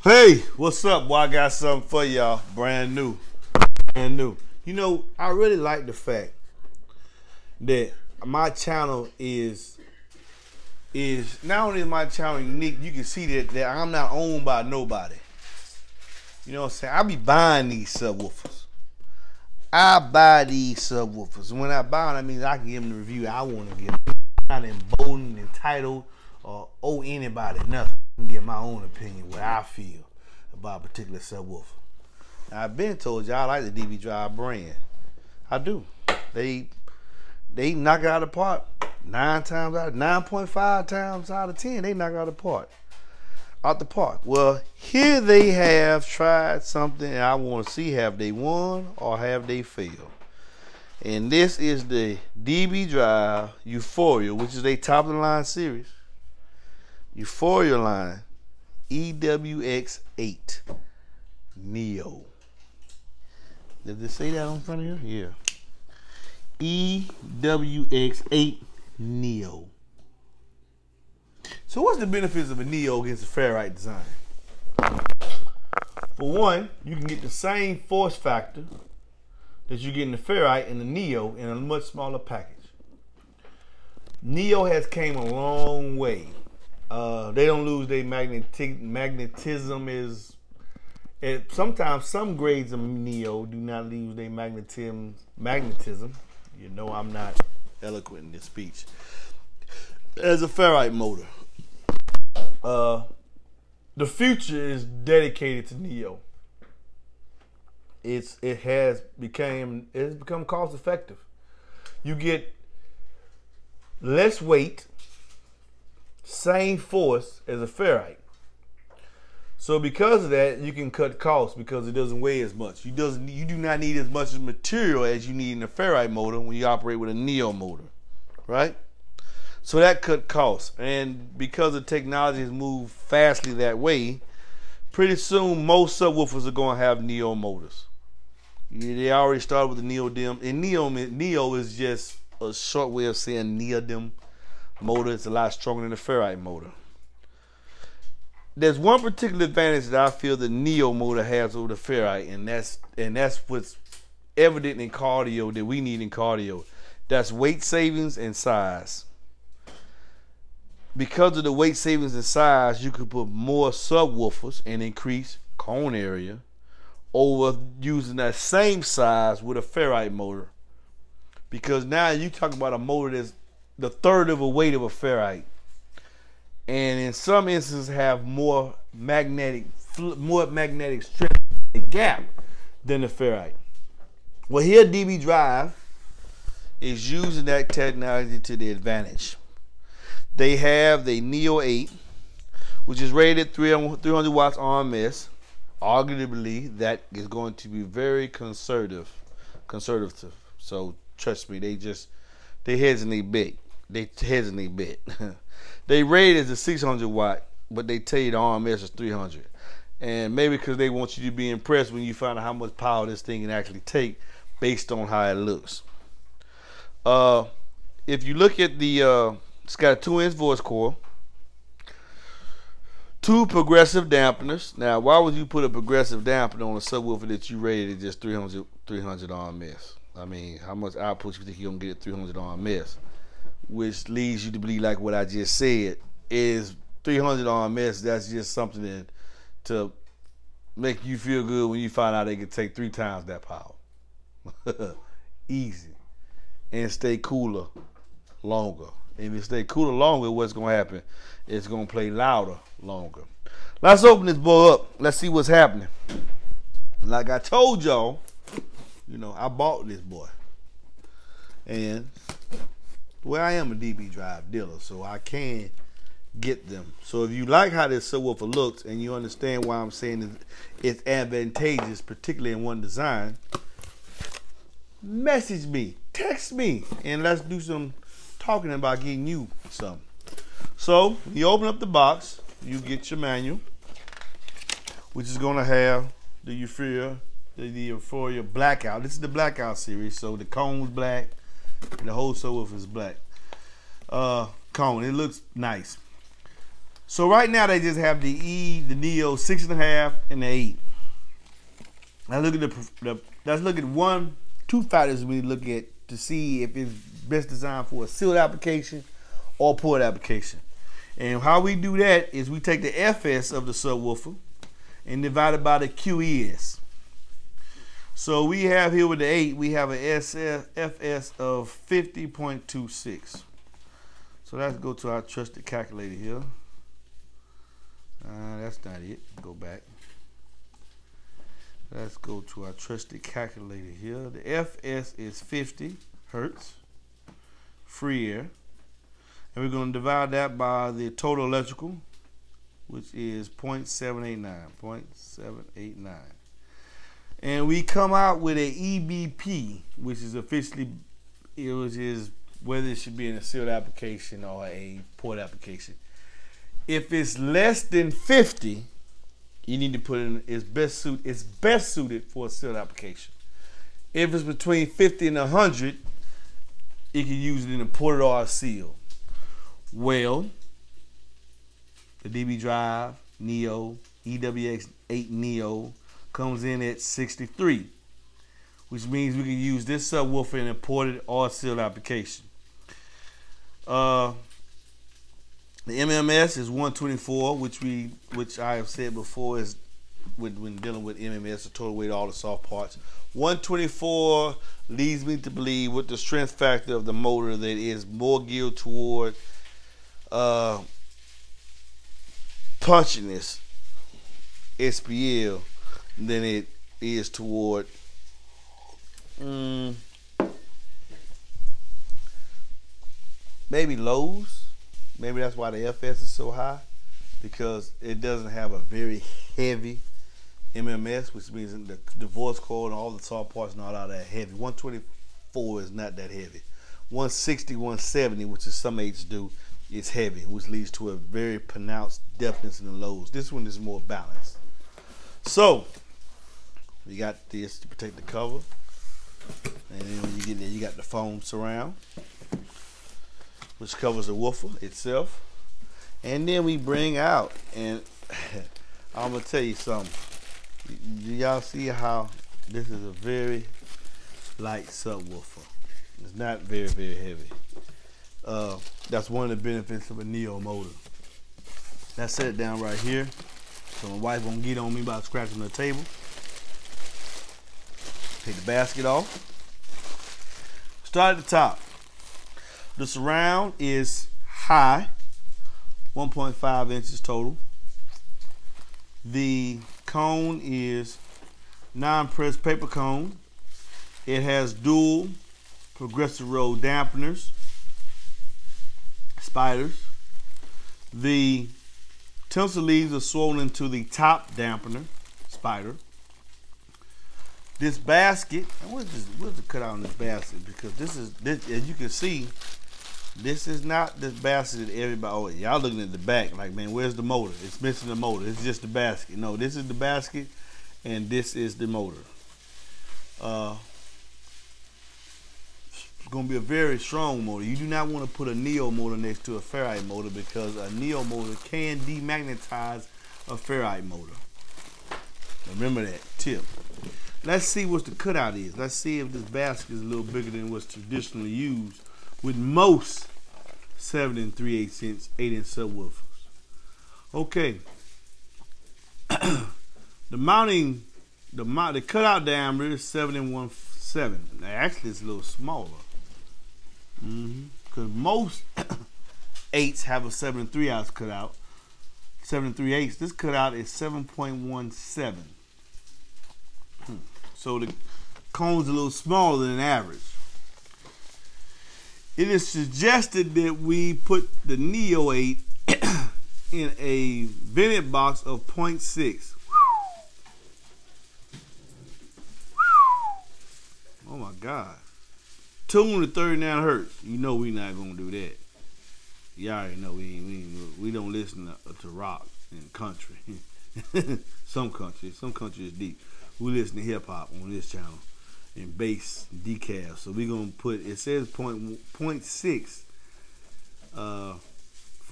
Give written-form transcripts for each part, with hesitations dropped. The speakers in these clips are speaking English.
Hey, what's up, boy? I got something for y'all. Brand new. You know, I really like the fact that my channel is not only is my channel unique, you can see that I'm not owned by nobody. You know what I'm saying? I be buying these subwoofers. I buy these subwoofers. When I buy them, that means I can give them the review I want to give them. I'm not emboldened, entitled, or owe anybody nothing. I can give my own opinion, what I feel about a particular subwoofer. Now, I've been told y'all I like the DB Drive brand. I do. They knock it out of the park 9.5 times out of 10. They knock it out of the park. Well, here they have tried something, and I want to see, have they won or have they failed? And this is the DB Drive Euphoria, which is a top of the line series. Euphoria line, EWX8Neo. Did they say that on front of here? Yeah. EWX8Neo. So what's the benefits of a Neo against a ferrite design? For one, you can get the same force factor that you get in the ferrite and the Neo in a much smaller package. Neo has came a long way. They don't lose their magnetism. Sometimes some grades of Neo do not lose their magnetism. You know I'm not eloquent in this speech. As a ferrite motor, the future is dedicated to Neo. It's become cost effective. You get less weight, same force as a ferrite. So because of that, you can cut costs because it doesn't weigh as much. You do not need as much material as you need in a ferrite motor when you operate with a Neo motor, right? So that cut costs. And because the technology has moved fastly that way, pretty soon most subwoofers are going to have Neo motors. They already started with the Neodim, and Neo is just a short way of saying Neodim motor. It's a lot stronger than the ferrite motor. There's one particular advantage that I feel the Neo motor has over the ferrite, and that's what's evident in cardio that we need in cardio. That's weight savings and size. Because of the weight savings and size, you can put more subwoofers and increase cone area over using that same size with a ferrite motor. Because now you talk about a motor that's the third of a weight of a ferrite, and in some instances have more magnetic strength gap than the ferrite. Well, here DB Drive is using that technology to the advantage. They have the Neo 8, which is rated at 300 watts RMS. Arguably, that is going to be very conservative. So trust me, they heads in their bit. They rate it as a 600 watt, but they tell you the RMS is 300. And maybe because they want you to be impressed when you find out how much power this thing can actually take based on how it looks. If you look at the, it's got a 2-inch voice coil, 2 progressive dampeners. Now, why would you put a progressive dampener on a subwoofer that you rated at just 300 RMS? I mean, how much output you think you're gonna get at 300 RMS? Which leads you to believe, like what I just said, is 300 RMS. That's just something to make you feel good when you find out they can take 3 times that power. Easy. And stay cooler longer. And if it stay cooler longer, what's gonna happen? It's gonna play louder longer. Let's open this boy up. Let's see what's happening. Like I told y'all, you know, I bought this boy. And well, I am a DB Drive dealer, so I can get them. So if you like how this subwoofer looks and you understand why I'm saying it's advantageous, particularly in one design, message me, text me, and let's do some talking about getting you some. So you open up the box, you get your manual, which is going to have the Euphoria blackout. This is the blackout series, so the cone's black and the whole subwoofer is black. Cone, it looks nice. So right now they just have the Neo 6.5 and the 8. Now look at let's look at two factors we look at to see if it's best designed for a sealed application or port application. And how we do that is we take the FS of the subwoofer and divide it by the QES. So we have here with the 8, we have a FS of 50.26. So let's go to our trusted calculator here. That's not it. Go back. Let's go to our trusted calculator here. The FS is 50 hertz, free air. And we're going to divide that by the total electrical, which is 0.789. And we come out with a EBP, which is officially, whether it should be in a sealed application or a port application. If it's less than 50, you need to put in it's best suited for a sealed application. If it's between 50 and 100, you can use it in a ported or a sealed. Well, the DB Drive Neo EWX8Neo comes in at 63, which means we can use this subwoofer in a ported or sealed application. The MMS is 124, which I have said before is when dealing with MMS, the total weight of all the soft parts. 124 leads me to believe with the strength factor of the motor that is more geared toward punchiness, SPL, than it is toward maybe lows. Maybe that's why the FS is so high, because it doesn't have a very heavy MMS, which means the divorce coil and all the soft parts are not all that heavy. 124 is not that heavy. 160, 170, which is some 8s do, is heavy, which leads to a very pronounced deafness in the lows. This one is more balanced. So we got this to protect the cover, and then when you get there, you got the foam surround, which covers the woofer itself. And then we bring out, and I'm gonna tell you something. Do y'all see how this is a very light subwoofer? It's not very, very heavy. That's one of the benefits of a Neo motor. Let's set it down right here, so my wife won't get on me by scratching the table. Take the basket off. Start at the top. The surround is high, 1.5 inches total. The cone is non-pressed paper cone. It has dual progressive roll dampeners, spiders. The tinsel leaves are swollen to the top dampener, spider. This basket, what's the cutout on this basket? Because this, as you can see, this is not this basket that everybody, oh, y'all looking at the back like, man, where's the motor? It's missing the motor. It's just the basket. No, this is the basket, and this is the motor. It's going to be a very strong motor. You do not want to put a Neo motor next to a ferrite motor, because a Neo motor can demagnetize a ferrite motor. Remember that tip. Let's see what the cutout is. Let's see if this basket is a little bigger than what's traditionally used with most 7 3/8 inch 8-inch subwoofers. Okay. The cutout diameter is 7 1/7. Actually, it's a little smaller. Because most 8s have a 7 3/8 cutout. 7 3/8. This cutout is 7.17. So the cone's a little smaller than average. It is suggested that we put the Neo 8 in a vented box of 0.6. Oh my God. Tuned to 39 hertz. You know we not gonna do that. You already know we don't listen to rock and country. Some country is deep. We listen to hip hop on this channel and bass decaf. So we're gonna put, it says 0.6 for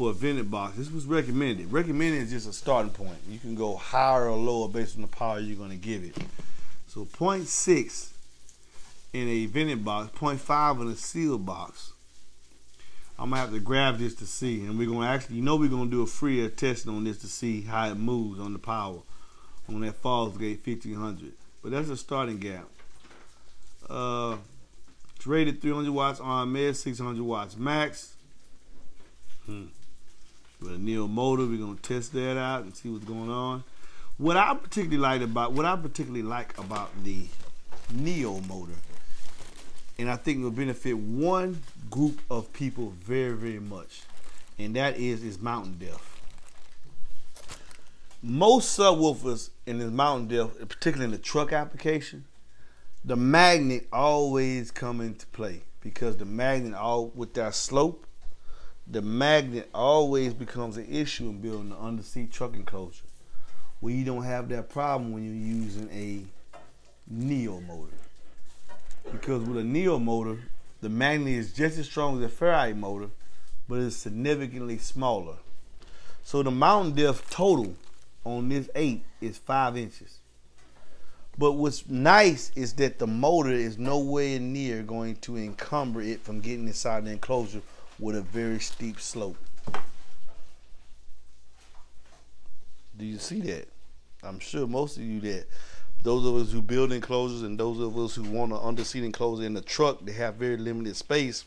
for a vented box. This was recommended. Recommended is just a starting point. You can go higher or lower based on the power you're going to give it. So 0.6 in a vented box, 0.5 in a sealed box. I'm gonna have to grab this to see, and we're gonna actually, we're gonna do a free test on this to see how it moves on the power on that Falls Gate 1500. But that's a starting gap. It's rated 300 watts RMS, 600 watts max. With a Neo motor, we're gonna test that out and see what's going on. What I particularly like about the Neo motor, and I think it will benefit one group of people very, very much, and that is mountain depth. Most subwoofers in this mountain depth, particularly in the truck application, the magnet always come into play, because the magnet, with that slope, the magnet always becomes an issue in building an underseat truck enclosure. Well, you don't have that problem when you're using a Neo motor. Because with a Neo motor, the magnet is just as strong as a ferrite motor, but it's significantly smaller. So the mountain depth total on this 8 is 5 inches. But what's nice is that the motor is nowhere near going to encumber it from getting inside the enclosure with a very steep slope. Do you see that? I'm sure most of you that. Those of us who build enclosures and those of us who want an underseat enclosure in the truck, they have very limited space,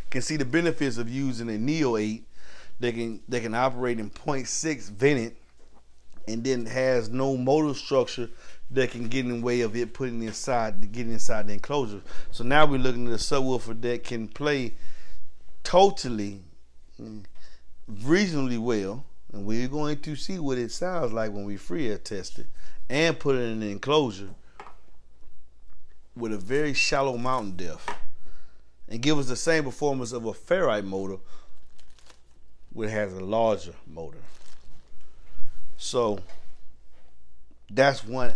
can see the benefits of using a Neo 8. They can operate in 0.6 vented, and then has no motor structure that can get in the way of it getting inside the enclosure. So now we're looking at a subwoofer that can play totally reasonably well, and we're going to see what it sounds like when we free air test it and put it in an enclosure with a very shallow mountain depth, and give us the same performance of a ferrite motor, which has a larger motor. So that's one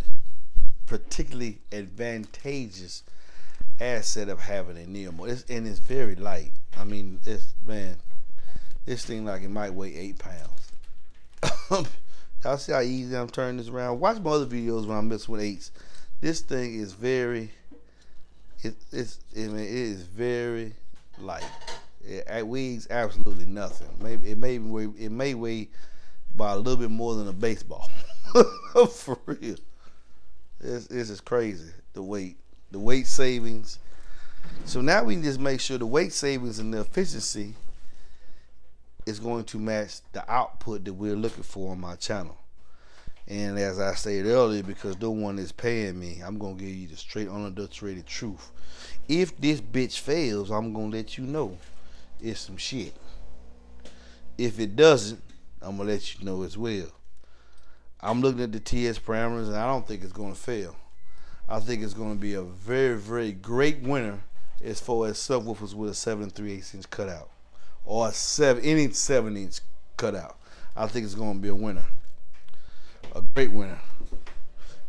particularly advantageous asset of having a Neo motor. And it's very light. I mean, this thing like it might weigh 8 pounds. Y'all see how easy I'm turning this around? Watch my other videos when I mess with 8s. This thing is very, it is very light. It weighs absolutely nothing. Maybe it may weigh by a little bit more than a baseball. For real. This is crazy. The weight savings. So now we can just make sure the weight savings and the efficiency is going to match the output that we're looking for on my channel. And as I stated earlier, because no one is paying me, I'm gonna give you the straight unadulterated truth. If this bitch fails, I'm gonna let you know it's some shit. If it doesn't, I'm gonna let you know as well. I'm looking at the TS parameters, and I don't think it's gonna fail. I think it's gonna be a very, very great winner as far as subwoofers with a 7 3/8 inch cutout, or any 7-inch cutout. I think it's going to be a winner, a great winner.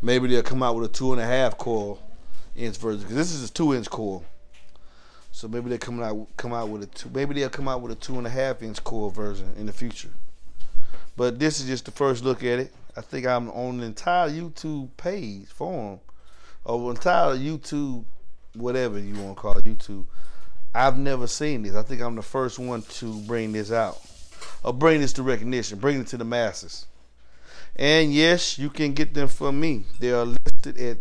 Maybe they'll come out with a 2.5 coil inch version, because this is a 2-inch coil. So maybe they'll come out with a 2.5 inch coil version in the future. But this is just the first look at it. I think I'm on the entire YouTube page, forum, or entire YouTube, whatever you want to call it, YouTube. I've never seen this. I think I'm the first one to bring this out, or bring this to recognition, bring it to the masses. And yes, you can get them from me. They are listed at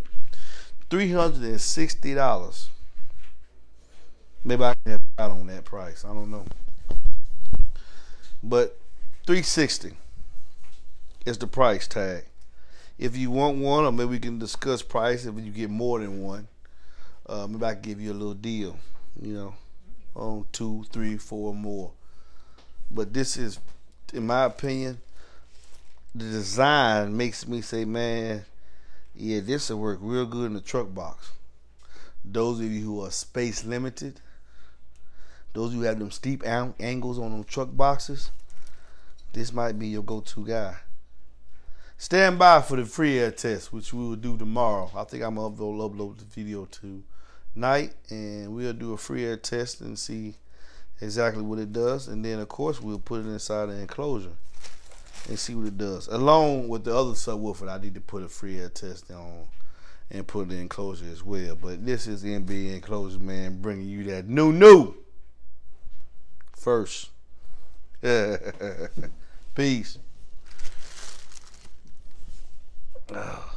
$360. Maybe I can have out on that price. I don't know. But $360 is the price tag. If you want one, or maybe we can discuss price if you get more than one. Maybe I can give you a little deal, on 2, 3, 4 more. But this is, in my opinion, the design makes me say, man, yeah, this will work real good in the truck box. Those of you who are space limited, those who have them steep angles on them truck boxes, this might be your go-to guy. Stand by for the free air test, which we will do tomorrow. I think I'm gonna upload the video tonight, and we'll do a free air test and see exactly what it does, and then of course we'll put it inside the enclosure and see what it does. Along with the other subwoofer, I need to put a free air test on and put the enclosure as well. But this is NBA Enclosure, man, bringing you that new first. Peace. Oh.